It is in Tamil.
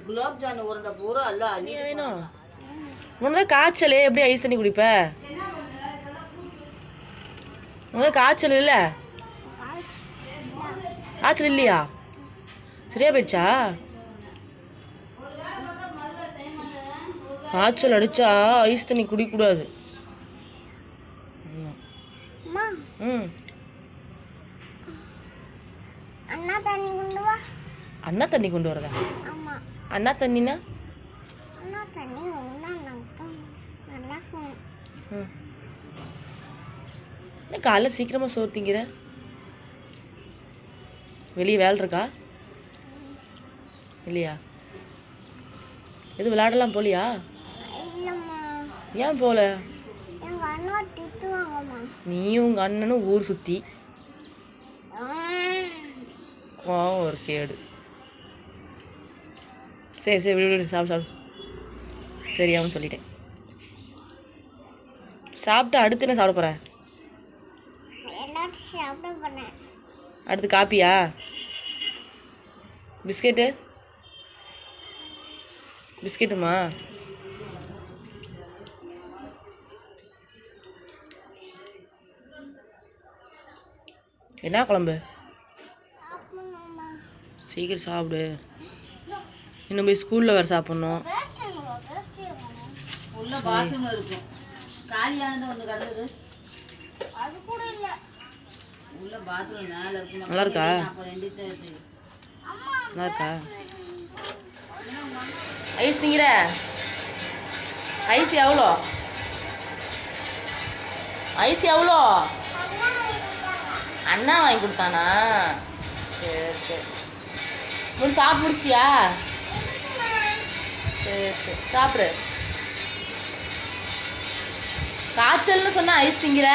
குலாப் ஜாமுன் உருண்டை பூரா அல்ல வேணும். உனக்கு காய்ச்சல் எப்படி ஐஸ் தண்ணி குடிப்ப? உனக்கு காய்ச்சல் இல்லை? காய்ச்சல் இல்லையா? சரியா போயிடுச்சா? காய்ச்சல் அடிச்சா ஐஸ் தண்ணி குடிக்கூடாது. ம் அண்ணா தண்ணி கொண்டு வரதா? அண்ணா தண்ணினா காலைல சீக்கிரமாக சோறு திங்கிற? வெளியே வேலை இருக்கா இல்லையா? எது விளையாடலாம் போலியா? ஏன் போல? நீயும் உங்கள் அண்ணனும் ஊர் சுற்றி ஒரு கேடு. சரி சரி விடு விடு, சாப்பிடு சாப்பிடு. சரியாமனு சொல்லிட்டேன். சாப்பிட்டு அடுத்து என்ன சாப்பிட போகிறேன்? அடுத்து காப்பியா? பிஸ்கெட்டு? பிஸ்கெட்டுமா? என்ன குழம்பு? சீக்கிரம் சாப்பிடு. இன்னும் போய் ஸ்கூலில் வேறு சாப்பிட்ணும். உள்ள பாத்ரூம் இருக்கும். காலியானது ஒன்று கிடந்தது. அது கூட இல்லை. உள்ள பாத்ரூம் மேலே இருக்கும். நல்லா இருக்கா? அப்புறம் எந்திரிச்சு நல்லா இருக்கா? ஐஸ் திங்கிற? ஐஸ் எவ்வளோ? ஐஸ் எவ்வளோ? அண்ணா வாங்கி கொடுத்தானா? சரி சரி. சாப்பிட்டு முடிச்சிட்டியா? சரி சரி சாப்பிடு. காய்ச்சல்னு சொன்னா ஐஸ் திங்கிற?